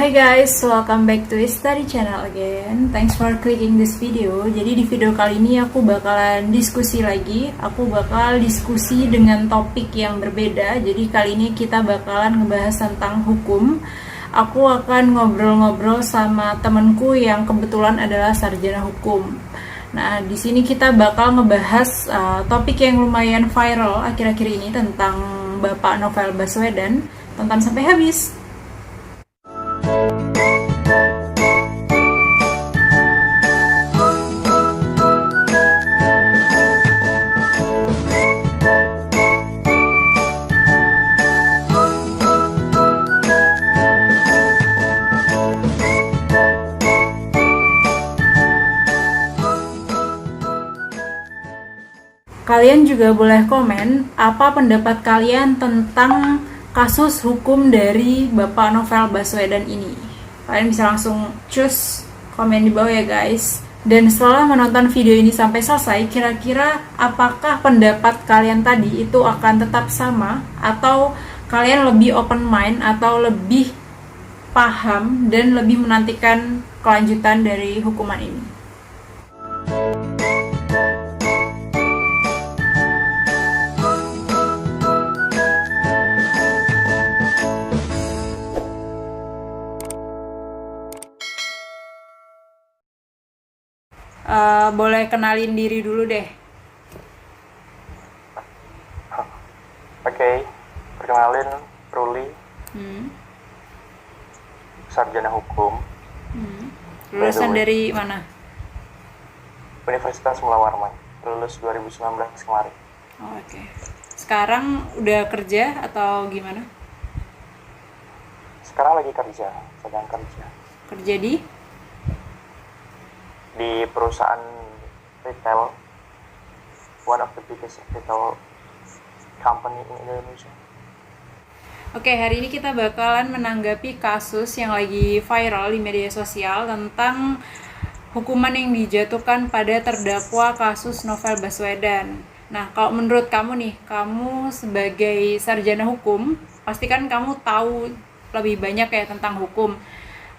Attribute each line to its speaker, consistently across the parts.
Speaker 1: Hi guys, welcome back to Study Channel again. Thanks for clicking this video. Jadi di video kali ini aku bakalan diskusi lagi. Aku bakal diskusi dengan topik yang berbeda. Jadi kali ini kita bakalan ngebahas tentang hukum. Aku akan ngobrol-ngobrol sama temenku yang kebetulan adalah sarjana hukum. Nah, di sini kita bakal ngebahas topik yang lumayan viral akhir-akhir ini tentang Bapak Novel Baswedan. Tonton sampai habis. Kalian juga boleh komen apa pendapat kalian tentang kasus hukum dari Bapak Novel Baswedan ini. Kalian bisa langsung choose komen di bawah ya guys. Dan setelah menonton video ini sampai selesai, kira-kira apakah pendapat kalian tadi itu akan tetap sama atau kalian lebih open mind atau lebih paham dan lebih menantikan kelanjutan dari hukuman ini. Boleh kenalin diri dulu deh.
Speaker 2: Oke, perkenalin Ruli, sarjana hukum.
Speaker 1: Lulusan dari mana?
Speaker 2: Universitas Mula Warman, lulus 2019 kemarin.
Speaker 1: Oke. Sekarang udah kerja atau gimana?
Speaker 2: Sekarang lagi kerja, sedang kerja.
Speaker 1: Kerja
Speaker 2: di perusahaan retail, one of the biggest retail company in Indonesia.
Speaker 1: Oke, hari ini kita bakalan menanggapi kasus yang lagi viral di media sosial tentang hukuman yang dijatuhkan pada terdakwa kasus Novel Baswedan. Nah, kalau menurut kamu nih, kamu sebagai sarjana hukum, pastikan kamu tahu lebih banyak ya tentang hukum.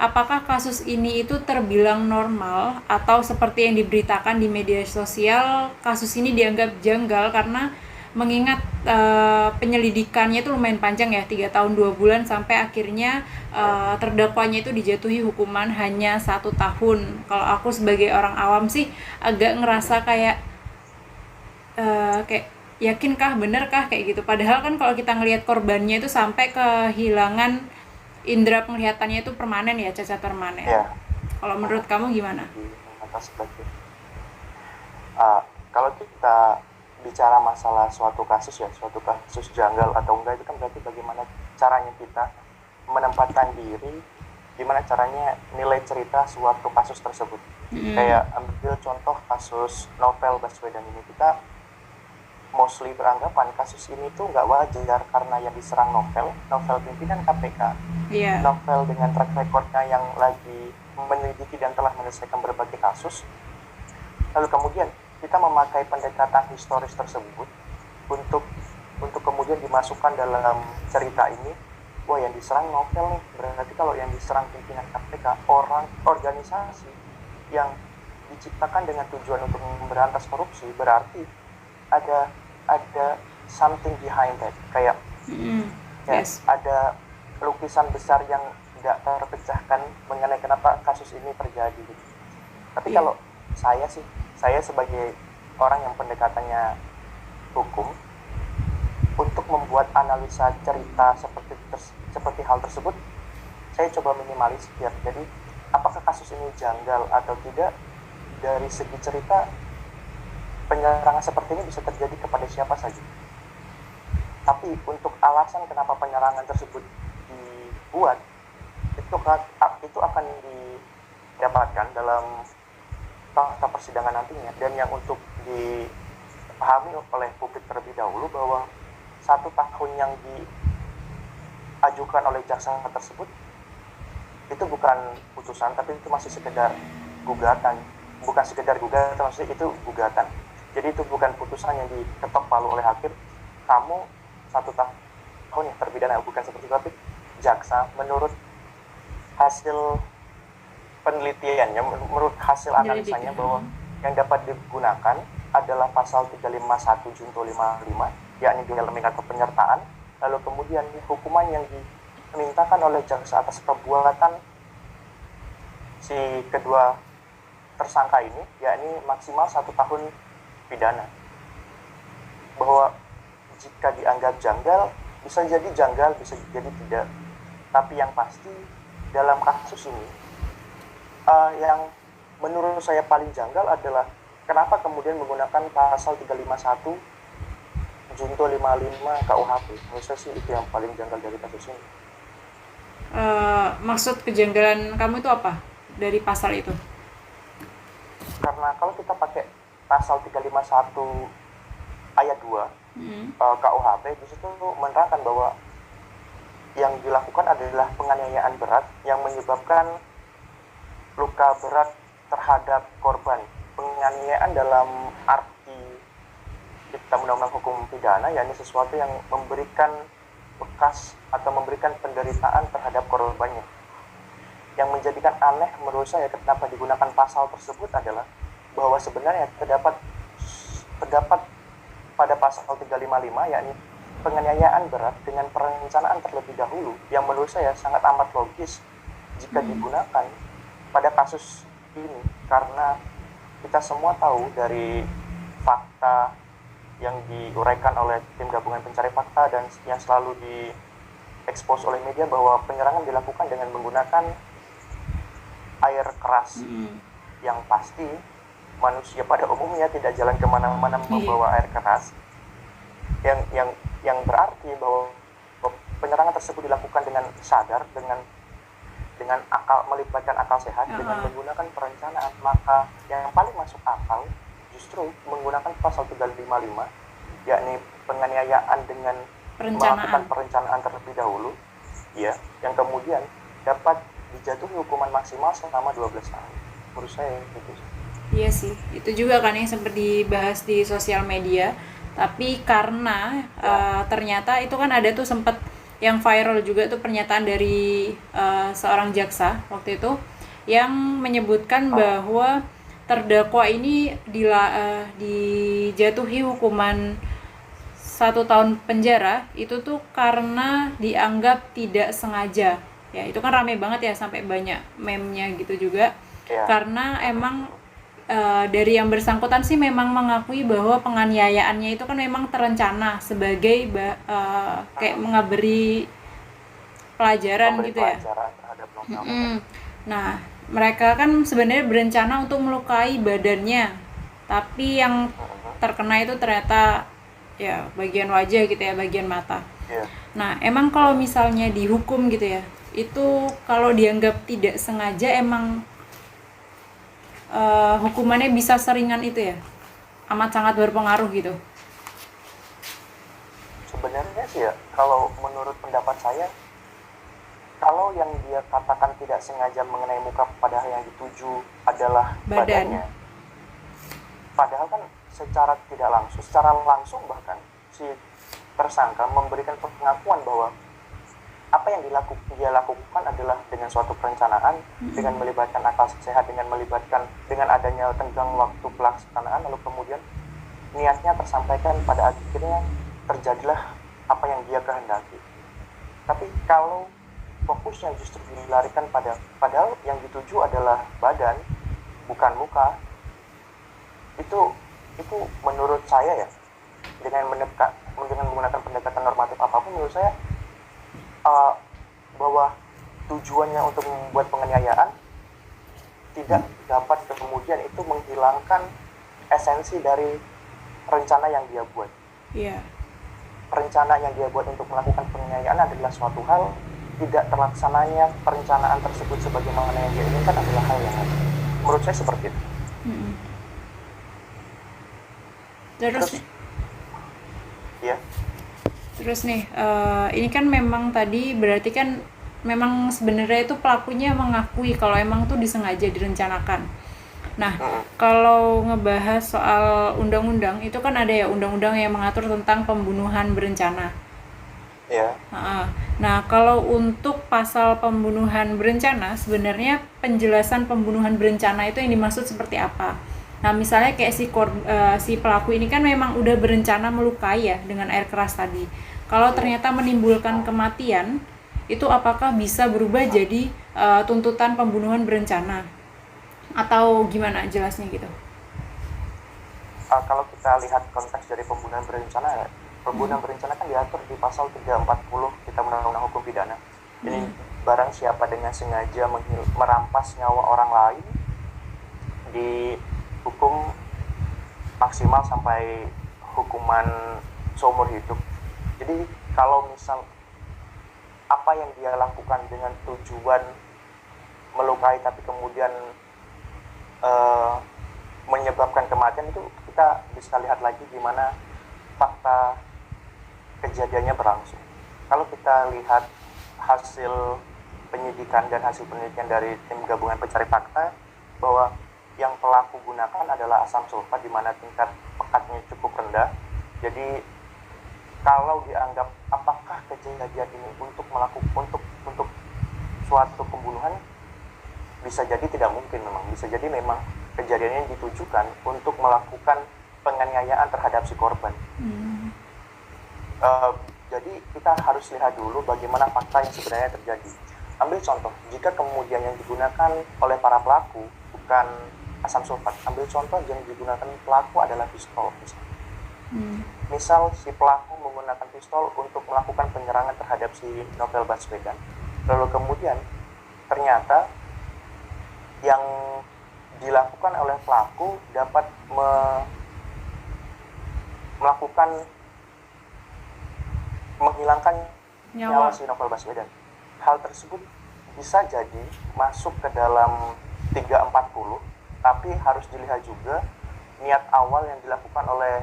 Speaker 1: Apakah kasus ini itu terbilang normal atau seperti yang diberitakan di media sosial, kasus ini dianggap janggal karena mengingat penyelidikannya itu lumayan panjang ya, 3 tahun 2 bulan sampai akhirnya terdakwanya itu dijatuhi hukuman hanya 1 tahun. Kalau aku sebagai orang awam sih agak ngerasa kayak yakinkah, benerkah kayak gitu. Padahal kan kalau kita ngelihat korbannya itu sampai kehilangan indera penglihatannya itu permanen ya, cacat permanen.
Speaker 2: Ya.
Speaker 1: Kalau menurut kamu gimana?
Speaker 2: Kalau kita bicara masalah suatu kasus janggal atau enggak, itu kan berarti bagaimana caranya kita menempatkan diri, gimana caranya nilai cerita suatu kasus tersebut. Kayak ambil contoh kasus Novel Baswedan ini, kita mostly beranggapan kasus ini tuh nggak wajar karena yang diserang Novel pimpinan KPK. Novel dengan track recordnya yang lagi menyelidiki dan telah menyelesaikan berbagai kasus. Lalu kemudian kita memakai pendekatan historis tersebut untuk kemudian dimasukkan dalam cerita ini. Wah, yang diserang Novel nih, berarti kalau yang diserang pimpinan KPK orang organisasi yang diciptakan dengan tujuan untuk memberantas korupsi, berarti ada something behind that, kayak yes. Ada lukisan besar yang tidak terpecahkan mengenai kenapa kasus ini terjadi. Tapi kalau saya sebagai orang yang pendekatannya hukum, untuk membuat analisa cerita seperti hal tersebut, saya coba minimalisir. Jadi apakah kasus ini janggal atau tidak, dari segi cerita penyerangan seperti ini bisa terjadi kepada siapa saja. Tapi untuk alasan kenapa penyerangan tersebut dibuat, itu akan didapatkan dalam fakta persidangan nantinya. Dan yang untuk dipahami oleh publik terlebih dahulu, bahwa 1 tahun yang diajukan oleh jaksa tersebut itu bukan putusan, tapi itu masih sekedar gugatan. Bukan sekedar gugatan, maksudnya itu gugatan. Jadi itu bukan putusan yang diketok palu oleh hakim, kamu 1 tahun yang terpidana, bukan seperti itu. Tapi jaksa menurut hasil penelitiannya, menurut hasil analisanya bahwa yang dapat digunakan adalah pasal 351 Junto 55, yakni helming atau penyertaan. Lalu kemudian hukuman yang dimintakan oleh jaksa atas perbuatan si kedua tersangka ini, yakni maksimal 1 tahun pidana. Bahwa jika dianggap janggal, bisa jadi janggal, bisa jadi tidak. Tapi yang pasti dalam kasus ini, yang menurut saya paling janggal adalah kenapa kemudian menggunakan pasal 351 Junto 55 KUHP. Menurut saya sih itu yang paling janggal dari kasus ini.
Speaker 1: Maksud kejanggalan kamu itu apa dari pasal itu?
Speaker 2: Karena kalau kita pakai pasal 351 ayat 2 KUHP, di situ menerangkan bahwa yang dilakukan adalah penganiayaan berat yang menyebabkan luka berat terhadap korban. Penganiayaan dalam arti kita undang-undang hukum pidana, yakni sesuatu yang memberikan bekas atau memberikan penderitaan terhadap korbannya. Yang menjadikan aneh menurut saya kenapa digunakan pasal tersebut adalah bahwa sebenarnya terdapat pada pasal 355, yakni penganiayaan berat dengan perencanaan terlebih dahulu, yang menurut saya sangat amat logis jika digunakan pada kasus ini, karena kita semua tahu dari fakta yang diuraikan oleh tim gabungan pencari fakta dan yang selalu diekspos oleh media bahwa penyerangan dilakukan dengan menggunakan air keras. Yang pasti manusia pada umumnya tidak jalan kemana-mana membawa air keras, yang berarti bahwa penyerangan tersebut dilakukan dengan sadar, dengan akal, melibatkan akal sehat, dengan menggunakan perencanaan. Maka yang paling masuk akal justru menggunakan pasal 355, yakni penganiayaan dengan melakukan perencanaan terlebih dahulu, ya, yang kemudian dapat dijatuhi hukuman maksimal selama 12 tahun. Menurut saya itu.
Speaker 1: Iya sih, itu juga kan yang sempat dibahas di sosial media. Tapi karena ternyata itu kan ada tuh sempat yang viral juga tuh pernyataan dari seorang jaksa waktu itu yang menyebutkan bahwa terdakwa ini dijatuhi hukuman 1 tahun penjara itu tuh karena dianggap tidak sengaja. Ya itu kan rame banget ya, sampai banyak meme-nya gitu juga. Karena emang dari yang bersangkutan sih memang mengakui bahwa penganiayaannya itu kan memang terencana sebagai kayak memberi pelajaran gitu ya. Nah, mereka kan sebenarnya berencana untuk melukai badannya, tapi yang terkena itu ternyata ya bagian wajah gitu ya, bagian mata. Nah, emang kalau misalnya dihukum gitu ya, itu kalau dianggap tidak sengaja emang hukumannya bisa seringan itu ya, amat sangat berpengaruh gitu.
Speaker 2: Sebenarnya sih ya, kalau menurut pendapat saya, kalau yang dia katakan tidak sengaja mengenai muka padahal yang dituju adalah badannya, padahal kan secara langsung bahkan si tersangka memberikan pengakuan bahwa apa yang dia lakukan adalah dengan suatu perencanaan, dengan melibatkan akal sehat, dengan adanya tenggang waktu pelaksanaan, lalu kemudian niatnya tersampaikan, pada akhirnya terjadilah apa yang dia kehendaki. Tapi kalau fokusnya justru dilarikan padahal yang dituju adalah badan, bukan muka, itu menurut saya ya, dengan menggunakan pendekatan normatif apapun, menurut saya bahwa tujuannya untuk membuat penganiayaan tidak dapat kemudian itu menghilangkan esensi dari rencana yang dia buat. Rencana yang dia buat untuk melakukan penganiayaan adalah suatu hal, tidak terlaksananya perencanaan tersebut sebagaimana yang dia inginkan adalah hal yang lain. Menurut saya seperti itu.
Speaker 1: Terus nih, ini kan memang tadi berarti kan memang sebenarnya itu pelakunya mengakui kalau emang tuh disengaja direncanakan. Nah, kalau ngebahas soal undang-undang, itu kan ada ya undang-undang yang mengatur tentang pembunuhan berencana.
Speaker 2: Ya.
Speaker 1: Nah, kalau untuk pasal pembunuhan berencana, sebenarnya penjelasan pembunuhan berencana itu yang dimaksud seperti apa? Nah, misalnya kayak si pelaku ini kan memang udah berencana melukai ya dengan air keras tadi. Kalau
Speaker 2: Iya.
Speaker 1: ternyata menimbulkan kematian, itu apakah bisa berubah jadi tuntutan pembunuhan berencana? Atau gimana jelasnya gitu?
Speaker 2: Kalau kita lihat konteks dari pembunuhan berencana kan diatur di pasal 340 Kitab Undang-Undang Hukum Pidana. Ini barang siapa dengan sengaja merampas nyawa orang lain dihukum maksimal sampai hukuman seumur hidup. Jadi kalau misal apa yang dia lakukan dengan tujuan melukai tapi kemudian menyebabkan kematian, itu kita bisa lihat lagi gimana fakta kejadiannya berlangsung. Kalau kita lihat hasil penyidikan dan hasil penelitian dari tim gabungan pencari fakta, bahwa yang pelaku gunakan adalah asam sulfat di mana tingkat pekatnya cukup rendah. Jadi kalau dianggap apakah kejadian ini untuk suatu pembunuhan, bisa jadi tidak mungkin. Memang bisa jadi memang kejadiannya ditujukan untuk melakukan penganiayaan terhadap si korban. Jadi kita harus lihat dulu bagaimana fakta yang sebenarnya terjadi. Ambil contoh, jika kemudian yang digunakan oleh para pelaku bukan asam sulfat, ambil contoh yang digunakan pelaku adalah pistol. Misal si pelaku menggunakan pistol untuk melakukan penyerangan terhadap si Novel Baswedan, lalu kemudian ternyata yang dilakukan oleh pelaku dapat menghilangkan nyawa si Novel Baswedan. Hal tersebut bisa jadi masuk ke dalam 340, tapi harus dilihat juga niat awal yang dilakukan oleh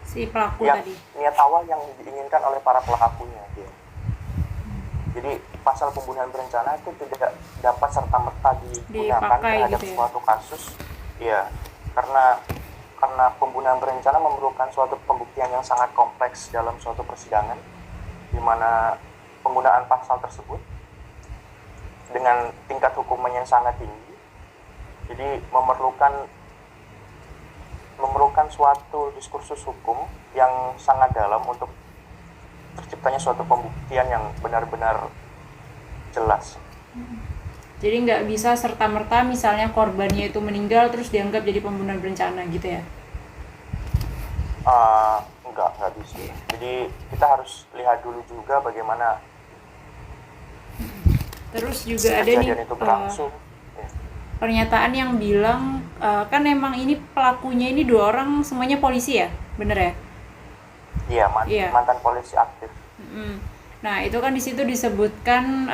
Speaker 1: si pelaku tadi.
Speaker 2: Niat awal yang diinginkan oleh para pelakunya. Jadi pasal pembunuhan berencana itu tidak dapat serta-merta digunakan terhadap gitu ya? Suatu kasus. Ya, karena pembunuhan berencana memerlukan suatu pembuktian yang sangat kompleks dalam suatu persidangan, di mana penggunaan pasal tersebut dengan tingkat hukuman yang sangat tinggi. Jadi memerlukan suatu diskursus hukum yang sangat dalam untuk terciptanya suatu pembuktian yang benar-benar jelas.
Speaker 1: Jadi nggak bisa serta-merta misalnya korbannya itu meninggal terus dianggap jadi pembunuhan berencana gitu ya?
Speaker 2: Nggak bisa. Jadi kita harus lihat dulu juga bagaimana
Speaker 1: terus juga ada nih
Speaker 2: itu berlangsung.
Speaker 1: Pernyataan yang bilang kan emang ini pelakunya ini 2 orang semuanya polisi ya, bener ya?
Speaker 2: Iya, mantan polisi aktif.
Speaker 1: Nah itu kan di situ disebutkan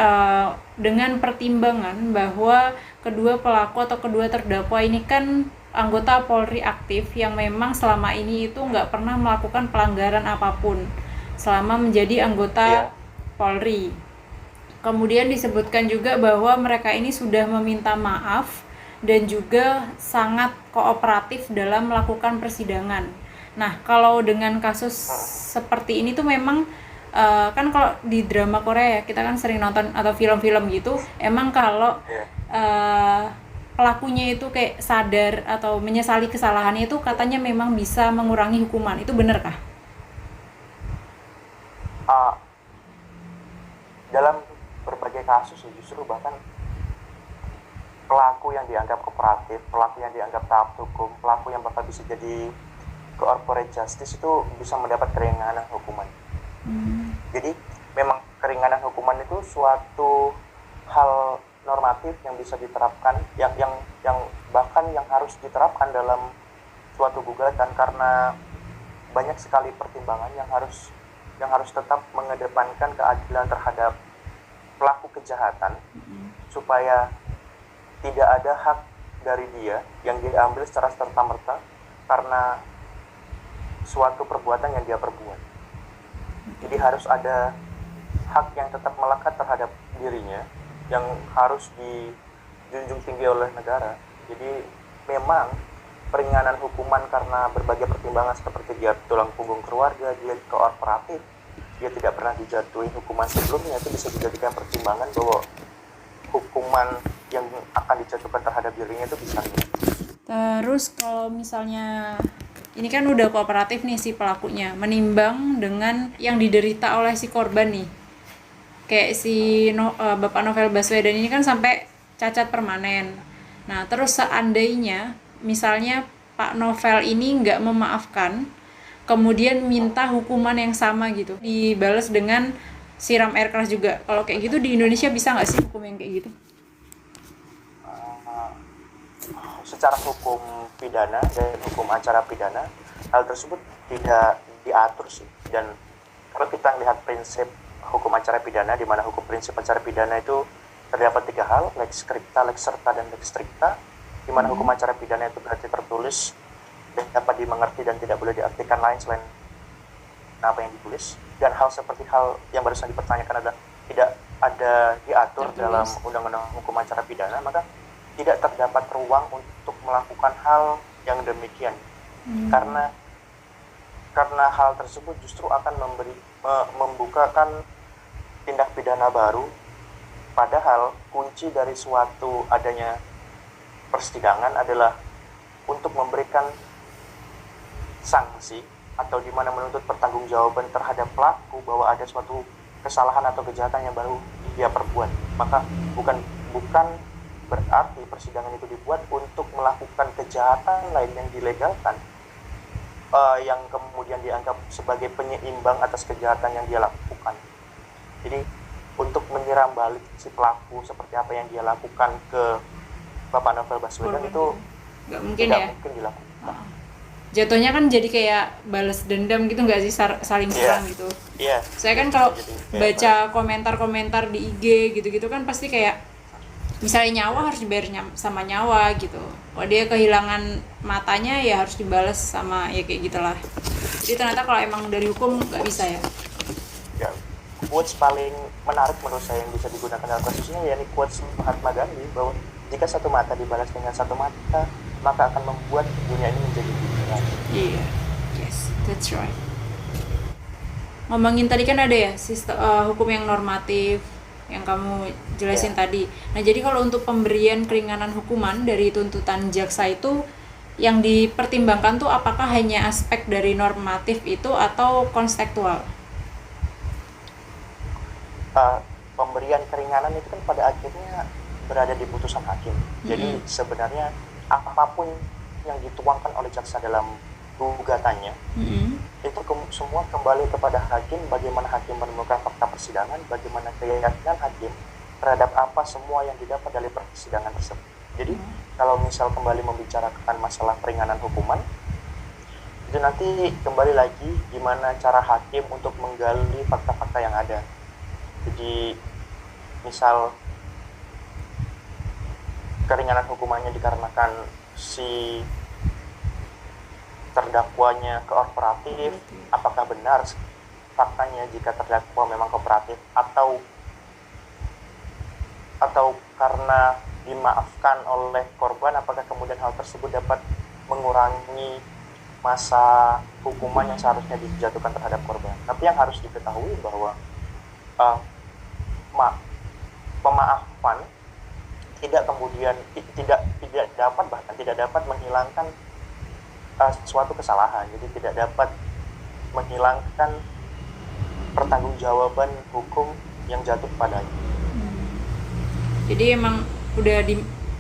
Speaker 1: dengan pertimbangan bahwa kedua pelaku atau kedua terdakwa ini kan anggota Polri aktif yang memang selama ini itu nggak pernah melakukan pelanggaran apapun selama menjadi anggota Polri. Kemudian disebutkan juga bahwa mereka ini sudah meminta maaf dan juga sangat kooperatif dalam melakukan persidangan. Nah, kalau dengan kasus seperti ini tuh memang kan kalau di drama Korea kita kan sering nonton atau film-film gitu, emang kalau pelakunya itu kayak sadar atau menyesali kesalahannya itu katanya memang bisa mengurangi hukuman. Itu benar kah?
Speaker 2: Dalam berbagai kasus justru bahkan pelaku yang dianggap kooperatif, pelaku yang dianggap taat hukum, pelaku yang bakal bisa jadi corporate justice itu bisa mendapat keringanan hukuman. Jadi memang keringanan hukuman itu suatu hal normatif yang bisa diterapkan, yang bahkan yang harus diterapkan dalam suatu gugatan, karena banyak sekali pertimbangan yang harus tetap mengedepankan keadilan terhadap pelaku kejahatan, supaya tidak ada hak dari dia yang diambil secara serta-merta karena suatu perbuatan yang dia perbuat. Jadi harus ada hak yang tetap melekat terhadap dirinya yang harus dijunjung tinggi oleh negara. Jadi memang peringanan hukuman karena berbagai pertimbangan seperti dia tulang punggung keluarga, dia kooperatif, dia tidak pernah dijatuhi hukuman sebelumnya, itu bisa dijadikan pertimbangan bahwa hukuman yang akan dijatuhkan terhadap dirinya itu bisa.
Speaker 1: Terus kalau misalnya ini kan udah kooperatif nih si pelakunya, menimbang dengan yang diderita oleh si korban nih. Kayak si Bapak Novel Baswedan ini kan sampai cacat permanen. Nah, terus seandainya misalnya Pak Novel ini nggak memaafkan, kemudian minta hukuman yang sama gitu, dibalas dengan siram air keras juga. Kalau kayak gitu di Indonesia bisa nggak sih hukum yang kayak gitu?
Speaker 2: Secara hukum pidana dan hukum acara pidana, hal tersebut tidak diatur sih. Dan kalau kita lihat prinsip hukum acara pidana, di mana hukum prinsip acara pidana itu terdapat 3 hal, lex scripta, lex serta, dan lex stricta, di mana hukum acara pidana itu berarti tertulis dan dapat dimengerti dan tidak boleh diartikan lain selain apa yang ditulis. Dan hal seperti hal yang barusan dipertanyakan adalah tidak ada diatur dalam undang-undang hukum acara pidana, maka tidak terdapat ruang untuk melakukan hal yang demikian. Karena hal tersebut justru akan membukakan tindak pidana baru, padahal kunci dari suatu adanya persidangan adalah untuk memberikan sanksi atau di mana menuntut pertanggungjawaban terhadap pelaku bahwa ada suatu kesalahan atau kejahatan yang baru dia perbuat. Maka bukan berarti persidangan itu dibuat untuk melakukan kejahatan lain yang dilegalkan, yang kemudian dianggap sebagai penyeimbang atas kejahatan yang dia lakukan. Jadi untuk menyiram balik si pelaku seperti apa yang dia lakukan ke Bapak Novel Baswedan itu
Speaker 1: nggak mungkin
Speaker 2: tidak
Speaker 1: ya?
Speaker 2: mungkin dilakukan.
Speaker 1: Jatuhnya kan jadi kayak balas dendam gitu nggak sih, saling serang gitu.
Speaker 2: Iya.
Speaker 1: Saya kan kalau
Speaker 2: Jadi
Speaker 1: baca komentar-komentar di IG gitu-gitu kan pasti kayak misalnya nyawa harus dibayar sama nyawa gitu. Kalau dia kehilangan matanya ya harus dibalas sama ya kayak gitulah. Jadi ternyata kalau emang dari hukum nggak bisa ya.
Speaker 2: Ya, quotes paling menarik menurut saya yang bisa digunakan dalam kasus ini yakni quotes Mahatma Gandhi bahwa jika satu mata dibalas dengan satu mata, maka akan membuat dunia ini menjadi dunia.
Speaker 1: Iya, yes, that's right. Ngomongin tadi kan ada ya sistem hukum yang normatif yang kamu jelasin tadi. Nah, jadi kalau untuk pemberian keringanan hukuman dari tuntutan jaksa itu yang dipertimbangkan tuh apakah hanya aspek dari normatif itu atau konstekstual?
Speaker 2: Pemberian keringanan itu kan pada akhirnya berada di putusan hakim. Jadi sebenarnya apapun yang dituangkan oleh jaksa dalam gugatannya itu semua kembali kepada hakim, bagaimana hakim menemukan fakta persidangan, bagaimana keyakinan hakim terhadap apa semua yang didapat dari persidangan tersebut. Jadi kalau misal kembali membicarakan masalah peringanan hukuman, itu nanti kembali lagi gimana cara hakim untuk menggali fakta-fakta yang ada. Jadi misal keringanan hukumannya dikarenakan si terdakwanya kooperatif, apakah benar faktanya jika terdakwa memang kooperatif atau karena dimaafkan oleh korban, apakah kemudian hal tersebut dapat mengurangi masa hukuman yang seharusnya dijatuhkan terhadap korban. Tapi yang harus diketahui bahwa pemaafan tidak kemudian tidak dapat menghilangkan suatu kesalahan. Jadi tidak dapat menghilangkan pertanggungjawaban hukum yang jatuh padanya.
Speaker 1: Jadi emang udah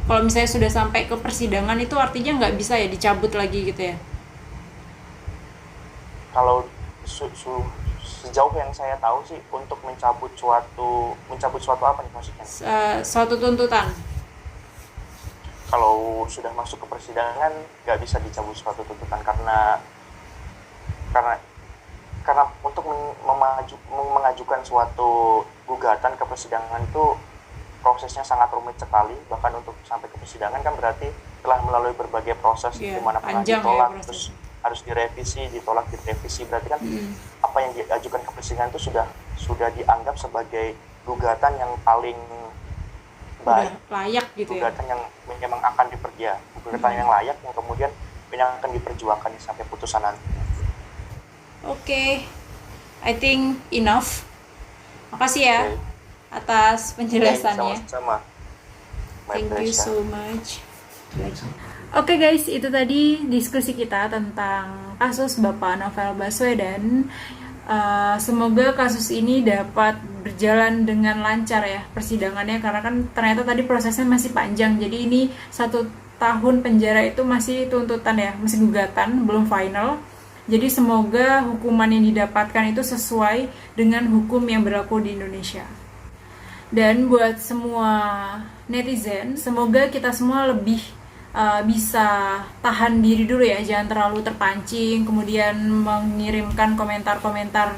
Speaker 1: kalau misalnya sudah sampai ke persidangan itu artinya nggak bisa ya dicabut lagi gitu ya?
Speaker 2: Kalau sejauh yang saya tahu sih untuk mencabut suatu apa nih maksudnya?
Speaker 1: Suatu tuntutan.
Speaker 2: Kalau sudah masuk ke persidangan nggak bisa dicabut suatu tuntutan karena untuk mengajukan suatu gugatan ke persidangan itu prosesnya sangat rumit sekali. Bahkan untuk sampai ke persidangan kan berarti telah melalui berbagai proses, di mana pernah ditolak, terus harus direvisi, ditolak, direvisi. Berarti kan apa yang diajukan ke persidangan itu sudah dianggap sebagai gugatan yang paling baik,
Speaker 1: layak gitu ya.
Speaker 2: Gugatan yang memang akan gugatan yang layak yang kemudian yang akan diperjuangkan sampai putusan nanti.
Speaker 1: Oke. I think enough. Makasih ya atas penjelasannya.
Speaker 2: Sama-sama.
Speaker 1: Thank you so much. Oke guys, itu tadi diskusi kita tentang kasus Bapak Novel Baswedan. Semoga kasus ini dapat berjalan dengan lancar ya persidangannya, karena kan ternyata tadi prosesnya masih panjang. Jadi ini 1 tahun penjara itu masih tuntutan ya, masih gugatan, belum final. Jadi semoga hukuman yang didapatkan itu sesuai dengan hukum yang berlaku di Indonesia. Dan buat semua netizen, semoga kita semua lebih bisa tahan diri dulu ya, jangan terlalu terpancing kemudian mengirimkan komentar-komentar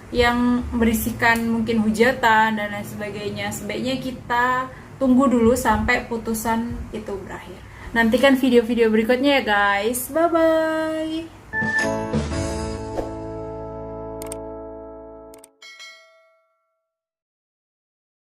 Speaker 1: yang berisikan mungkin hujatan dan lain sebagainya. Sebaiknya kita tunggu dulu sampai putusan itu berakhir. Nantikan video-video berikutnya ya guys. Bye bye.